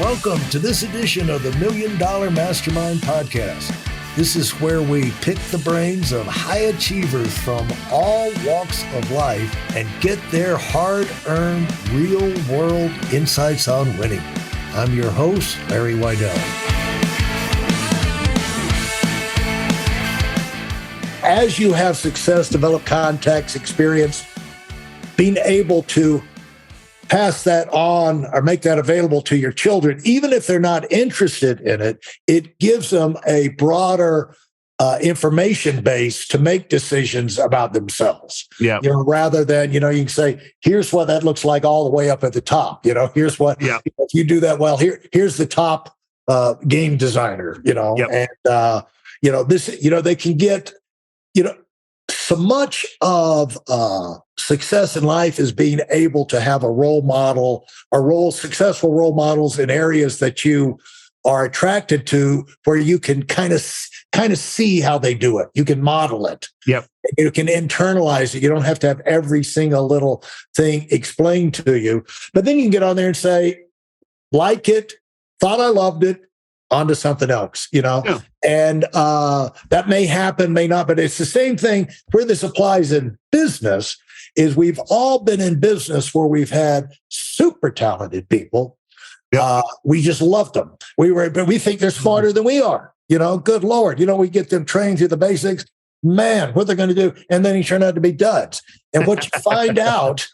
Welcome to this edition of the Million Dollar Mastermind podcast. This is where we pick the brains of high achievers from all walks of life and get their hard-earned, real-world insights on winning. I'm your host, Larry Weidel. As you have success, develop contacts, experience, being able to pass that on or make that available to your children, even if they're not interested in it, it gives them a broader information base to make decisions about themselves. Yeah. Rather than, you can say, here's what that looks like all the way up at the top. Here's what, if you do that well, here's the top game designer, and, this, they can get, so much of success in life is being able to have a role model or successful role models in areas that you are attracted to, where you can kind of see how they do it. You can model it. Yep. You can internalize it. You don't have to have every single little thing explained to you. But then you can get on there and say, like it, thought I loved it, on to something else, Yeah. And that may happen, may not, but it's the same thing where this applies in business. Is we've all been in business where we've had super talented people. Yep. We just loved them. But we think they're smarter than we are. Good Lord. We get them trained through the basics. Man, what they're going to do. And then he turned out to be duds. And what you find out,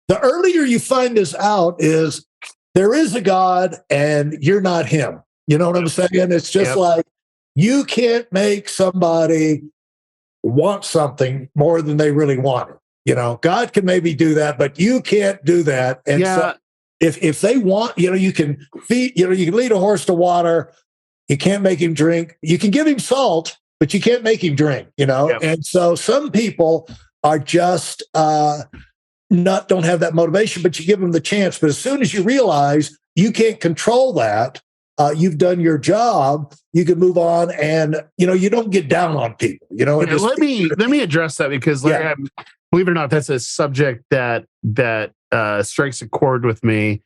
the earlier you find this out is there is a God and you're not him. You know what I'm saying? It's just like, you can't make somebody want something more than they really want it. God can maybe do that, but you can't do that. And so if they want, you can feed, you can lead a horse to water. You can't make him drink. You can give him salt, but you can't make him drink, And so some people are just, don't have that motivation, but you give them the chance. But as soon as you realize you can't control that, you've done your job, you can move on, and you don't get down on people. Let me address that, because Larry, believe it or not, that's a subject that strikes a chord with me,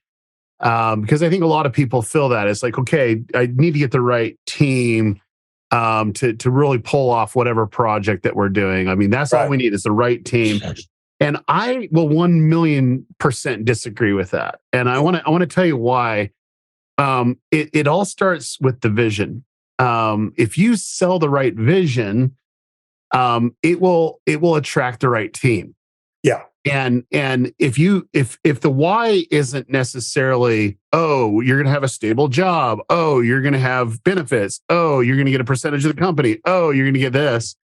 because I think a lot of people feel that it's like, okay, I need to get the right team to really pull off whatever project that we're doing. I mean, that's all we need is the right team. And I will 1,000,000% disagree with that. And I want to tell you why. It all starts with the vision. If you sell the right vision, it will attract the right team. Yeah. And if the why isn't necessarily, oh, you're going to have a stable job, oh, you're going to have benefits, oh, you're going to get a percentage of the company, oh, you're going to get this,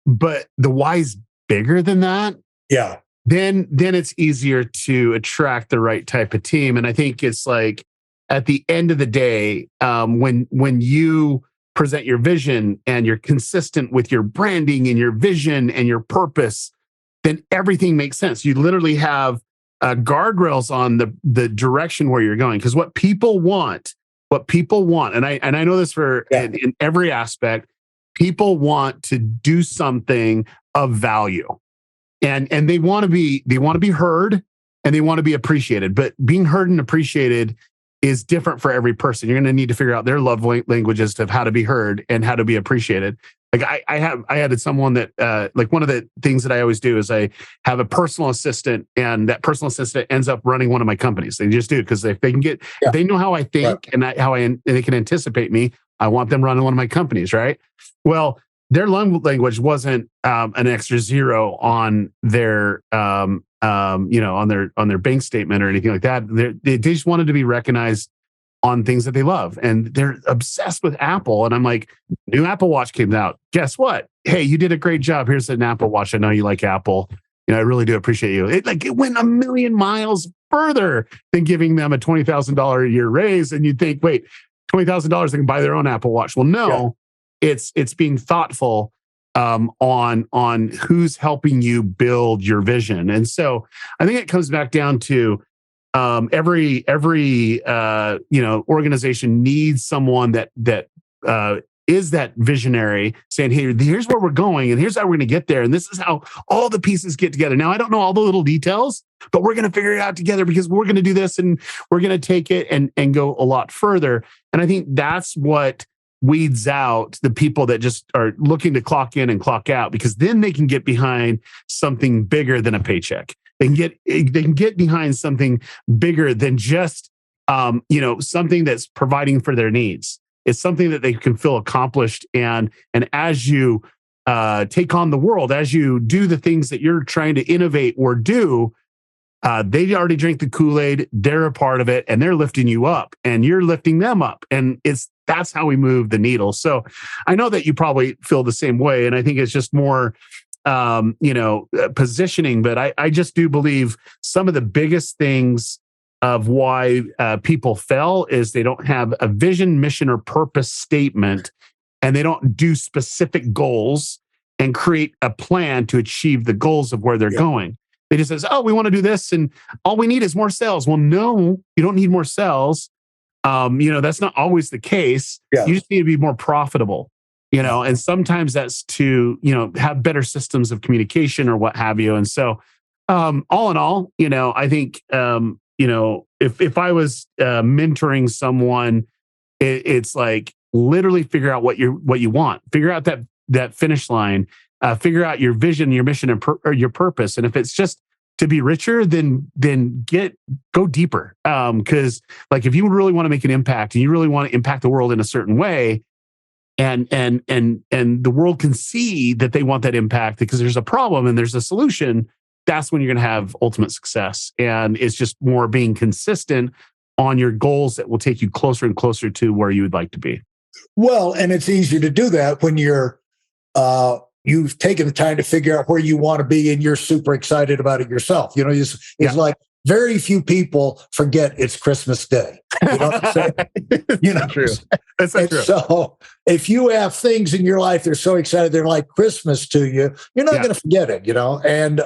but the why is bigger than that. Yeah. Then it's easier to attract the right type of team. And I think it's like, at the end of the day, when you present your vision and you're consistent with your branding and your vision and your purpose, then everything makes sense. You literally have guardrails on the direction where you're going. Because what people want, and I know this in every aspect, people want to do something of value. And they want to be heard, and they want to be appreciated. But being heard and appreciated is different for every person. You're going to need to figure out their love languages of how to be heard and how to be appreciated. Like I had someone that like one of the things that I always do is I have a personal assistant, and that personal assistant ends up running one of my companies. They just do, because if they can get, if they know how I think and they can anticipate me, I want them running one of my companies, right? Well, their language wasn't an extra zero on their on their bank statement or anything like that. They just wanted to be recognized on things that they love, and they're obsessed with Apple. And I'm like, new Apple Watch came out. Guess what? Hey, you did a great job. Here's an Apple Watch. I know you like Apple. I really do appreciate you. It went 1,000,000 miles further than giving them a $20,000 a year raise. And you'd think, wait, $20,000 they can buy their own Apple Watch. Well, no. Yeah. It's being thoughtful on who's helping you build your vision. And so I think it comes back down to every organization needs someone that is that visionary, saying, hey, here's where we're going, and here's how we're going to get there, and this is how all the pieces get together. Now, I don't know all the little details, but we're going to figure it out together because we're going to do this and we're going to take it and go a lot further. And I think that's what weeds out the people that just are looking to clock in and clock out, because then they can get behind something bigger than a paycheck. They can get behind something bigger than just something that's providing for their needs. It's something that they can feel accomplished. And as you take on the world, as you do the things that you're trying to innovate or do, they already drink the Kool-Aid. They're a part of it, and they're lifting you up, and you're lifting them up. And that's how we move the needle. So I know that you probably feel the same way, and I think it's just more positioning. But I just do believe some of the biggest things of why people fail is they don't have a vision, mission, or purpose statement, and they don't do specific goals and create a plan to achieve the goals of where they're going. They just says, oh, we want to do this, and all we need is more sales. Well, no, you don't need more sales. That's not always the case. Yeah. You just need to be more profitable, and sometimes that's to, have better systems of communication or what have you. And so, all in all, I think, if I was mentoring someone, it's like literally figure out what you want, figure out that finish line, figure out your vision, your mission, or your purpose. And if it's just to be richer, then go deeper. Because like if you really want to make an impact and you really want to impact the world in a certain way, and the world can see that they want that impact because there's a problem and there's a solution, that's when you're going to have ultimate success. And it's just more being consistent on your goals that will take you closer and closer to where you would like to be. Well, and it's easier to do that when you've taken the time to figure out where you want to be and you're super excited about it yourself. It's like very few people forget it's Christmas Day. You know what I'm saying? True. That's not true. So if you have things in your life that are so excited, they're like Christmas to you, you're not going to forget it, And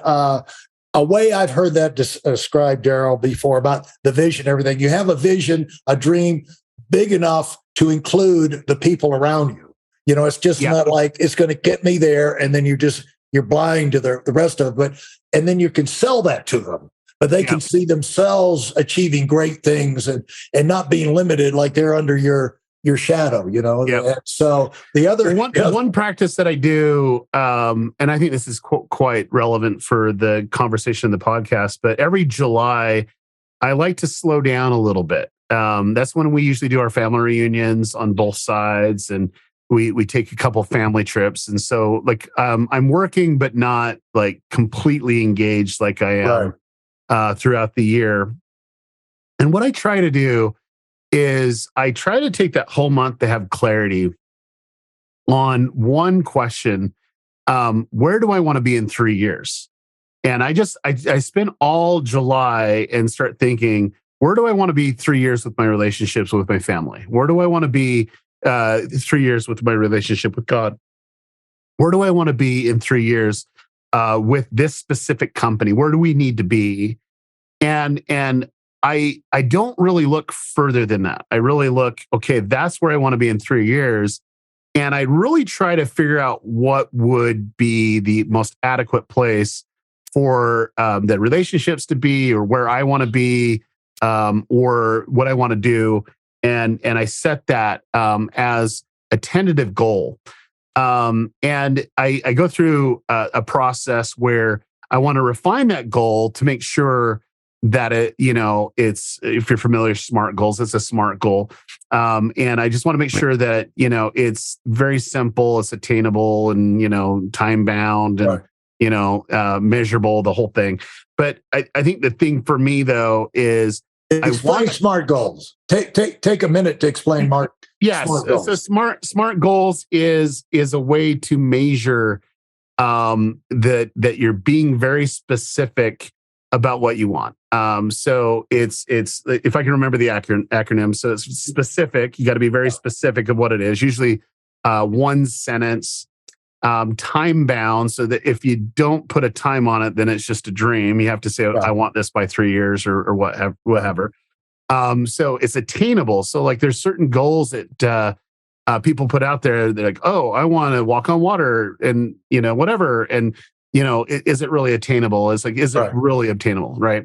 a way I've heard that described, Derral, before about the vision, everything. You have a vision, a dream big enough to include the people around you. It's just not like it's going to get me there, and then you're blind to the rest of it. And then you can sell that to them, but they can see themselves achieving great things and not being limited like they're under your shadow. And so the other one practice that I do, and I think this is quite relevant for the conversation in the podcast, but every July I like to slow down a little bit. That's when we usually do our family reunions on both sides, and we take a couple family trips. And so like, I'm working, but not like completely engaged like I am throughout the year. And what I try to do is I try to take that whole month to have clarity on one question. Where do I want to be in 3 years? And I spend all July and start thinking, where do I want to be 3 years with my relationships with my family? Where do I want to be 3 years with my relationship with God? Where do I want to be in 3 years with this specific company? Where do we need to be? And I don't really look further than that. I really look, okay, that's where I want to be in 3 years. And I really try to figure out what would be the most adequate place for the relationships to be, or where I want to be, or what I want to do. And I set that as a tentative goal. And I go through a process where I want to refine that goal to make sure that it's, if you're familiar with SMART goals, it's a SMART goal. And I just want to make sure that, it's very simple, it's attainable, and, time bound, and, measurable, the whole thing. But I think the thing for me though is, explain SMART goals. Take a minute to explain SMART. Yes, so SMART goals is a way to measure that you're being very specific about what you want. So it's if I can remember the acronym. So it's specific. You got to be very specific of what it is. Usually one sentence. Time bound, so that if you don't put a time on it, then it's just a dream. You have to say, I want this by 3 years or whatever. So it's attainable. So like there's certain goals that people put out there. They're like, oh, I want to walk on water and, whatever. And, is it really attainable? Is it really obtainable? Right.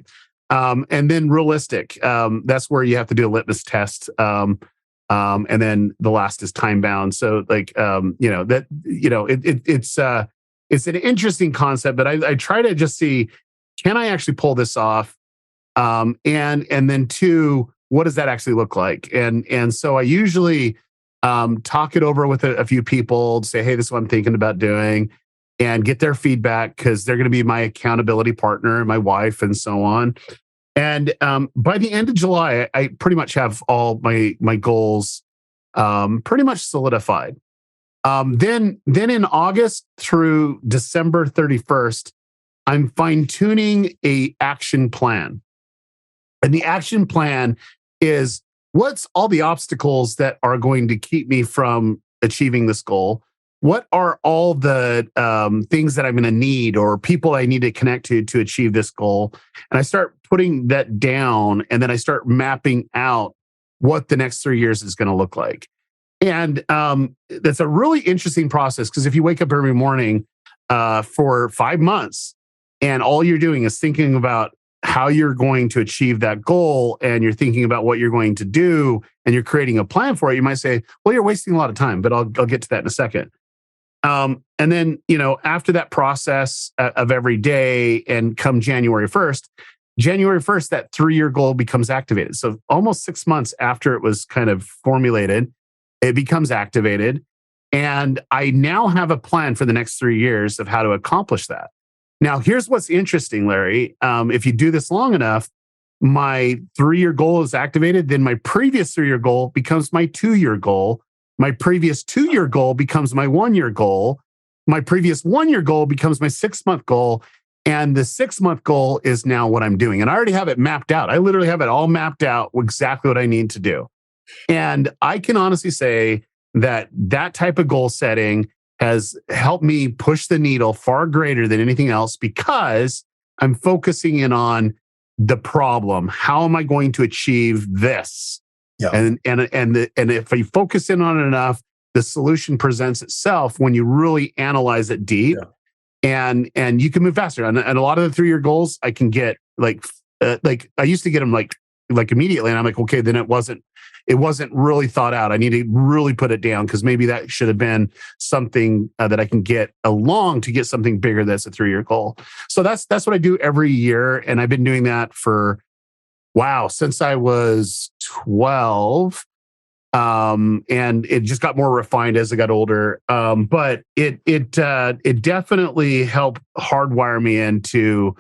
And then realistic. That's where you have to do a litmus test. And then the last is timebound. So it's an interesting concept, but I try to just see, can I actually pull this off? And then two, what does that actually look like? And so I usually talk it over with a few people, say, hey, this is what I'm thinking about doing, and get their feedback, because they're going to be my accountability partner, my wife, and so on. And by the end of July, I pretty much have all my goals pretty much solidified. Then in August through December 31st, I'm fine-tuning a action plan. And the action plan is, what's all the obstacles that are going to keep me from achieving this goal? What are all the things that I'm going to need, or people I need to connect to achieve this goal? And I start putting that down, and then I start mapping out what the next 3 years is going to look like. And that's a really interesting process, because if you wake up every morning for 5 months and all you're doing is thinking about how you're going to achieve that goal, and you're thinking about what you're going to do, and you're creating a plan for it, you might say, well, you're wasting a lot of time, but I'll get to that in a second. And then, after that process of every day, and come January 1st, that 3-year goal becomes activated. So almost 6 months after it was kind of formulated, it becomes activated. And I now have a plan for the next 3 years of how to accomplish that. Now, here's what's interesting, Larry. If you do this long enough, my 3-year goal is activated. Then my previous 3-year goal becomes my 2-year goal. My previous 2-year goal becomes my 1-year goal. My previous 1-year goal becomes my 6-month goal. And the 6-month goal is now what I'm doing. And I already have it mapped out. I literally have it all mapped out, exactly what I need to do. And I can honestly say that type of goal setting has helped me push the needle far greater than anything else, because I'm focusing in on the problem. How am I going to achieve this? Yeah. And if you focus in on it enough, the solution presents itself when you really analyze it deep. Yeah. And you can move faster. And a lot of the 3-year goals I can get like I used to get them like immediately, and I'm like, okay, then it wasn't really thought out. I need to really put it down, because maybe that should have been something that I can get along to get something bigger that's a 3-year goal. So that's what I do every year, and I've been doing that for since I was 12. And it just got more refined as I got older. But it definitely helped hardwire me into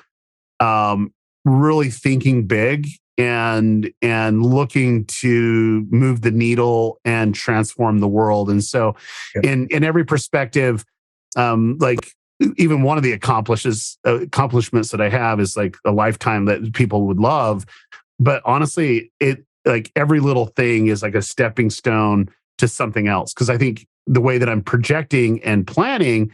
really thinking big and looking to move the needle and transform the world. And so in every perspective, like even one of the accomplishments that I have is like a lifetime that people would love. But honestly, it like every little thing is like a stepping stone to something else. Because I think the way that I'm projecting and planning,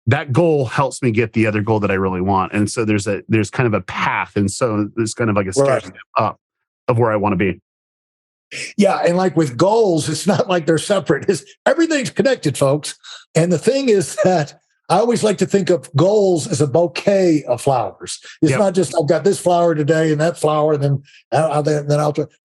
that goal helps me get the other goal that I really want. And so there's kind of a path. And so there's kind of like a step up of where I want to be. Yeah. And like with goals, it's not like they're separate. Everything's connected, folks. And the thing is that I always like to think of goals as a bouquet of flowers. It's not just, I've got this flower today and that flower, and then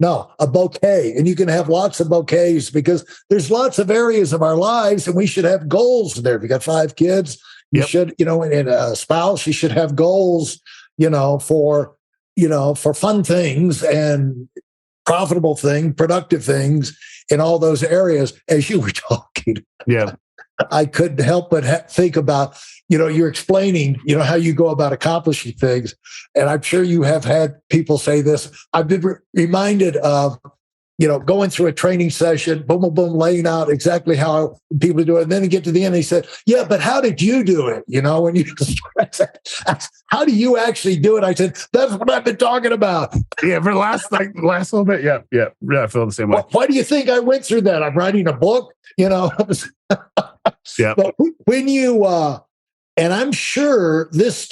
no, a bouquet. And you can have lots of bouquets, because there's lots of areas of our lives, and we should have goals there. If you got 5 kids, you should, and a spouse, you should have goals, for fun things and profitable things, productive things in all those areas. As you were talking. Yeah. I couldn't help but think about, you're explaining, how you go about accomplishing things. And I'm sure you have had people say this. I've been reminded of, going through a training session, boom, boom, boom, laying out exactly how people do it. And then you get to the end, he said, yeah, but how did you do it? When you how do you actually do it? I said, that's what I've been talking about. Yeah, for the last little bit. Yeah. I feel the same way. Why do you think I went through that? I'm writing a book, Yeah. But when you, and I'm sure this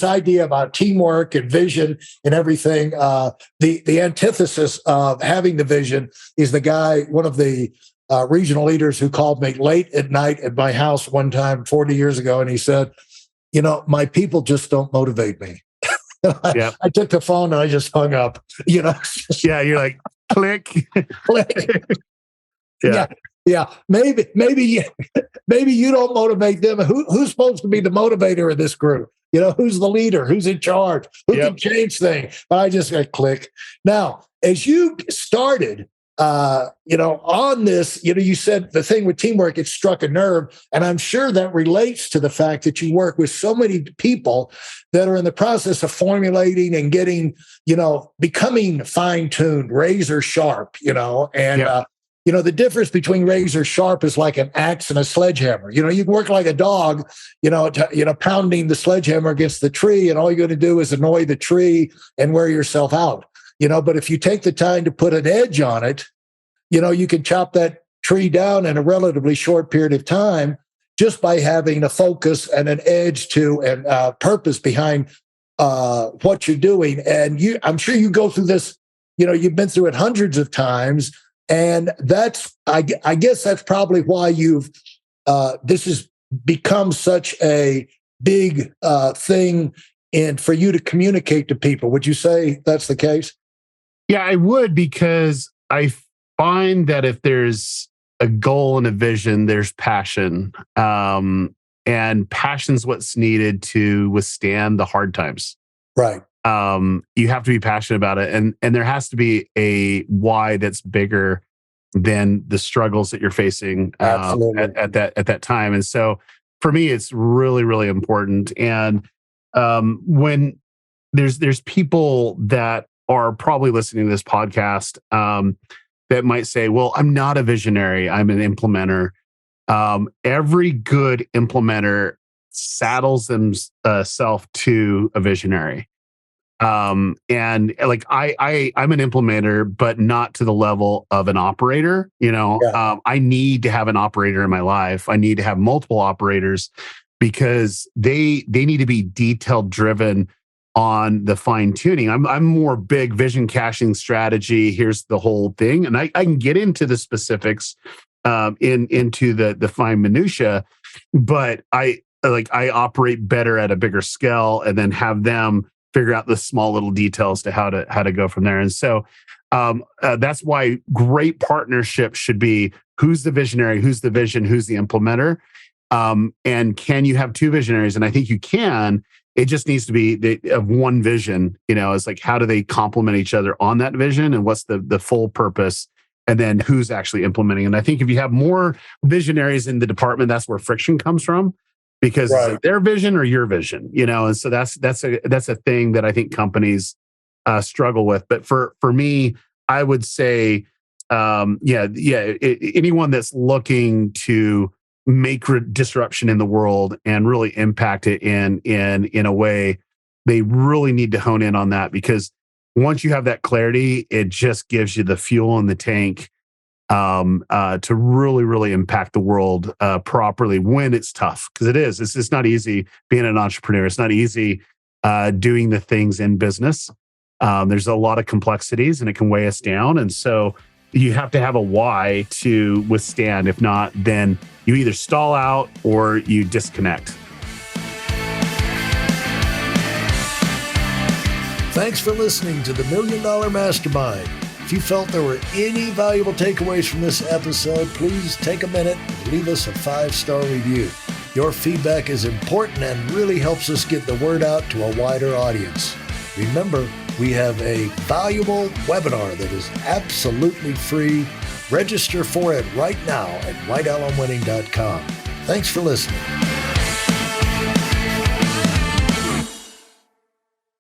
idea about teamwork and vision and everything, the antithesis of having the vision is the guy, one of the regional leaders, who called me late at night at my house one time 40 years ago. And he said, my people just don't motivate me. Yep. I took the phone and I just hung up, Yeah, you're like, click. Click. Yeah. Yeah. Maybe you don't motivate them. Who's supposed to be the motivator of this group? Who's the leader? Who's in charge? Who can change things? But I just got click. Now, as you started, on this, you said the thing with teamwork, it struck a nerve. And I'm sure that relates to the fact that you work with so many people that are in the process of formulating and getting, becoming fine-tuned, razor sharp, and, the difference between razor sharp is like an axe and a sledgehammer. You can work like a dog, pounding the sledgehammer against the tree, and all you're going to do is annoy the tree and wear yourself out. But if you take the time to put an edge on it, you can chop that tree down in a relatively short period of time just by having a focus and an edge to and purpose behind what you're doing. And I'm sure you go through this, you've been through it hundreds of times. And I guess that's probably why this has become such a big thing and for you to communicate to people. Would you say that's the case? Yeah, I would, because I find that if there's a goal and a vision, there's passion. And passion's what's needed to withstand the hard times. Right. You have to be passionate about it. And there has to be a why that's bigger than the struggles that you're facing at that time. And so for me, it's really, really important. And when there's people that are probably listening to this podcast that might say, well, I'm not a visionary, I'm an implementer. Every good implementer saddles themselves to a visionary. And like I'm an implementer, but not to the level of an operator. I need to have an operator in my life. I need to have multiple operators because they need to be detail driven on the fine tuning. I'm more big vision caching strategy. Here's the whole thing. And I can get into the specifics into the fine minutia, but I operate better at a bigger scale and then have them figure out the small little details to how to go from there. And so that's why great partnership should be who's the visionary, who's the vision, who's the implementer. And can you have two visionaries? And I think you can. It just needs to be of one vision. It's like, how do they complement each other on that vision, and what's the full purpose, and then who's actually implementing. And I think if you have more visionaries in the department, that's where friction comes from, because it's like their vision or your vision, and so that's a thing that I think companies struggle with. But for me, I would say, anyone that's looking to make disruption in the world and really impact it in a way, they really need to hone in on that, because once you have that clarity, it just gives you the fuel in the tank to really, really impact the world properly when it's tough. Because it's not easy being an entrepreneur. It's not easy doing the things in business. There's a lot of complexities and it can weigh us down. And so you have to have a why to withstand. If not, then you either stall out or you disconnect. Thanks for listening to the Million Dollar Mastermind. If you felt there were any valuable takeaways from this episode, please take a minute and leave us a 5-star review. Your feedback is important and really helps us get the word out to a wider audience. Remember, we have a valuable webinar that is absolutely free. Register for it right now at weidelonwinning.com. Thanks for listening.